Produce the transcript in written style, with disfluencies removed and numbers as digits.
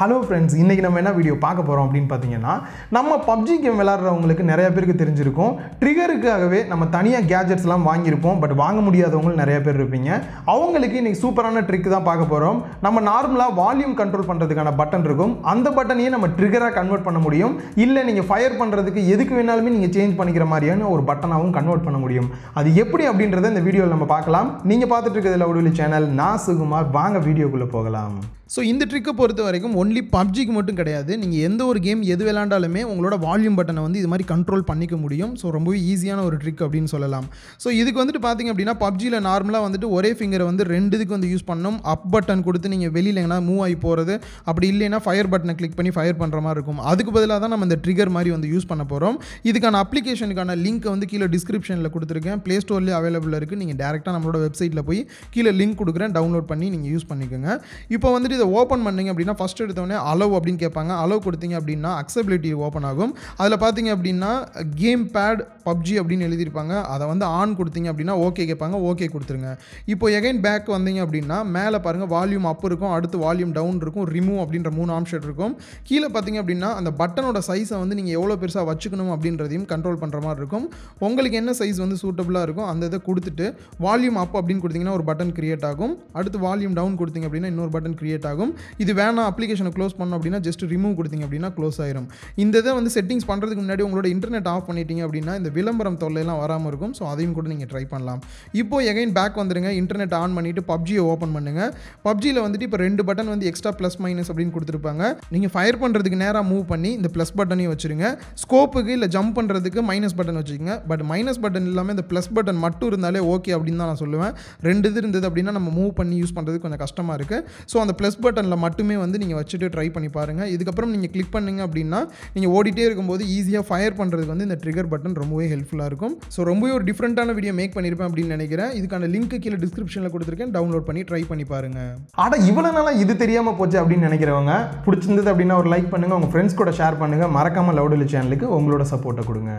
Hello friends, இன்றைக்கி நம்ம என்ன வீடியோ பார்க்க போகிறோம் அப்படின்னு பார்த்தீங்கன்னா, நம்ம பப்ஜி கேம் விளாட்றவங்களுக்கு நிறைய பேருக்கு தெரிஞ்சிருக்கும். ட்ரிகருக்காகவே நம்ம தனியாக கேஜெட்ஸ்லாம் வாங்கியிருப்போம். பட் வாங்க முடியாதவங்களும் நிறைய பேர் இருப்பீங்க. அவங்களுக்கு இன்றைக்கி சூப்பரான ட்ரிக் தான் பார்க்க போகிறோம். நம்ம நார்மலாக வால்யூம் கண்ட்ரோல் பண்ணுறதுக்கான பட்டன் இருக்கும். அந்த பட்டனையே நம்ம ட்ரிகராக கன்வெர்ட் பண்ண முடியும். இல்லை நீங்கள் ஃபயர் பண்ணுறதுக்கு எதுக்கு வேணாலுமே நீங்கள் சேஞ்ச் பண்ணிக்கிற மாதிரியான ஒரு பட்டனாகவும் கன்வெர்ட் பண்ண முடியும். அது எப்படி அப்படின்றத இந்த வீடியோவில் நம்ம பார்க்கலாம். நீங்கள் பார்த்துட்டு இருக்கிறது லவ்டூலி சேனல். நான் சுகுமார். வாங்க வீடியோக்குள்ளே போகலாம். ஸோ இந்த ட்ரிக்கை பொறுத்த வரைக்கும் ஒன்லி பப்ஜிக்கு மட்டும் கிடையாது. நீங்கள் எந்த ஒரு கேம் எது விளையாண்டாலுமே உங்களோட வால்யூம் பட்டனை வந்து இது மாதிரி கண்ட்ரோல் பண்ணிக்க முடியும். ஸோ ரொம்பவே ஈஸியான ஒரு ட்ரிக் அப்படின்னு சொல்லலாம். ஸோ இதுக்கு வந்துட்டு பார்த்திங்க அப்படின்னா, பப்ஜியில் நார்மலாக வந்துட்டு ஒரே ஃபிங்கரை வந்து ரெண்டு இதுக்கு வந்து யூஸ் பண்ணணும். அப் பட்டன் கொடுத்து நீங்கள் வெளியில் எங்கன்னா மூவ் ஆகி போகிறது, அப்படி இல்லைன்னா ஃபயர் பட்டனை கிளிக் பண்ணி ஃபயர் பண்ணுற மாதிரி இருக்கும். அதுக்கு பதிலாக தான் நம்ம இந்த ட்ரிகர் மாதிரி வந்து யூஸ் பண்ண போகிறோம். இதுக்கான அப்ளிகேஷனுக்கான லிங்க் வந்து கீழே டிஸ்கிரிப்ஷனில் கொடுத்துருக்கேன். ப்ளே ஸ்டோர்லேயே அவைலபிள் இருக்குது. நீங்கள் டேரெக்டாக நம்மளோட வெப்சைட்டில் போய் கீழே லிங்க் கொடுக்குறேன், டவுன்லோட் பண்ணி நீங்கள் யூஸ் பண்ணிக்கோங்க. இப்போ வந்துட்டு இதை ஓப்பன் பண்ணிங்க அப்படின்னா ஃபஸ்ட் எடுத்தோடனே அலோவ் அப்படின்னு கேட்பாங்க. அலோவ் கொடுத்தீங்க அப்படின்னா அக்சபிலிட்டி ஓப்பன் ஆகும். அதில் பார்த்தீங்க அப்படின்னா கேம் பேட் பப்ஜி அப்படின்னு எழுதியிருப்பாங்க. அதை வந்து ஆன் கொடுத்தீங்க அப்படின்னா ஓகே கேட்பாங்க. ஓகே கொடுத்துருங்க. இப்போ எகைன் பேக் வந்தீங்க அப்படின்னா மேலே பாருங்கள் வால்யூம் அப் இருக்கும், அடுத்து வால்யூம் டவுன் இருக்கும், ரிமூவ் அப்படின்ற 3 ஆப்ஷன் இருக்கும். கீழே பார்த்தீங்க அப்படின்னா அந்த பட்டனோட சைஸை வந்து நீங்கள் எவ்வளோ பெருசாக வச்சுக்கணும் அப்படின்றதையும் கண்ட்ரோல் பண்ணுற மாதிரி இருக்கும். உங்களுக்கு என்ன சைஸ் வந்து சூட்டபுளாக இருக்கும் அந்த இதை கொடுத்துட்டு வால்யூம் அப் அப்படின்னு கொடுத்தீங்கன்னா ஒரு பட்டன் கிரியேட் ஆகும். அடுத்து வால்யூம் டவுன் கொடுத்தீங்க அப்படின்னா இன்னொரு பட்டன் கிரியேட் ஆகும். இது வேணாம் அப்ளிகேஷனை க்ளோஸ் பண்ணோம் அப்படின்னா ஜஸ்ட் ரிமூவ் கொடுத்தீங்க அப்படின்னா க்ளோஸ் ஆயிரும். இந்த இதை வந்து செட்டிங்ஸ் பண்ணுறதுக்கு முன்னாடி உங்களோட இன்டர்நெட் ஆஃப் பண்ணிட்டீங்க அப்படின்னா இந்த விளம்பரம் தொல்லையெல்லாம் வராமல் இருக்கும். ஸோ அதையும் கூட நீங்கள் ட்ரை பண்ணலாம். இப்போ எகைன் பேக் வந்துடுங்க. இன்டர்நெட் ஆன் பண்ணிவிட்டு பப்ஜியை ஓப்பன் பண்ணுங்கள். பப்ஜியில் வந்துட்டு இப்போ 2 பட்டன் வந்து எக்ஸ்ட்ரா ப்ளஸ் மைனஸ் அப்படின்னு கொடுத்துருப்பாங்க. நீங்கள் ஃபயர் பண்ணுறதுக்கு நேராக மூவ் பண்ணி இந்த ப்ளஸ் பட்டனையும் வச்சுருங்க. ஸ்கோப்புக்கு இல்லை ஜம்ப் பண்ணுறதுக்கு மைனஸ் பட்டன் வச்சுக்கோங்க. பட் மைனஸ் பட்டன் இல்லாமல் இந்த ப்ளஸ் பட்டன் மட்டும் இருந்தாலே ஓகே அப்படின்னு தான் நான் சொல்லுவேன். 2 இது இருந்தது அப்படின்னா நம்ம மூவ் பண்ணி யூஸ் பண்ணுறதுக்கு கொஞ்சம் கஷ்டமாக இருக்குது. ஸோ அந்த ப்ளஸ் பட்டனில் மட்டுமே வந்து நீங்கள் வச்சுட்டு ட்ரை பண்ணி பாருங்கள். இதுக்கப்புறம் நீங்கள் கிளிக் பண்ணிங்க அப்படின்னா நீங்கள் ஓடிட்டே இருக்கும்போது ஈஸியாக ஃபயர் பண்ணுறதுக்கு வந்து இந்த ட்ரிகர் பட்டன் ரொம்பவே ஹெல்ப்ஃபுல்லாக இருக்கும். ஸோ ரொம்பவே ஒரு டிஃப்ரெண்ட்டான வீடியோ மேக் பண்ணியிருப்பேன் அப்படின்னு நினைக்கிறேன். இதுக்கான லிங்க் கீழே டிஸ்கிரிப்ஷனில் கொடுத்துருக்கேன். டவுன்லோட் பண்ணி ட்ரை பண்ணி பாருங்கள். ஆனால் இவ்வளோ நாளாக இது தெரியாமல் போச்சு அப்படின்னு நினைக்கிறவங்க, பிடிச்சிருந்தது அப்படின்னா ஒரு லைக் பண்ணுங்கள், உங்கள் ஃப்ரெண்ட்ஸ் கூட ஷேர் பண்ணுங்கள். மறக்காமல் லவ்டூலி சேனலுக்கு உங்களோட சப்போர்ட்டை கொடுங்க.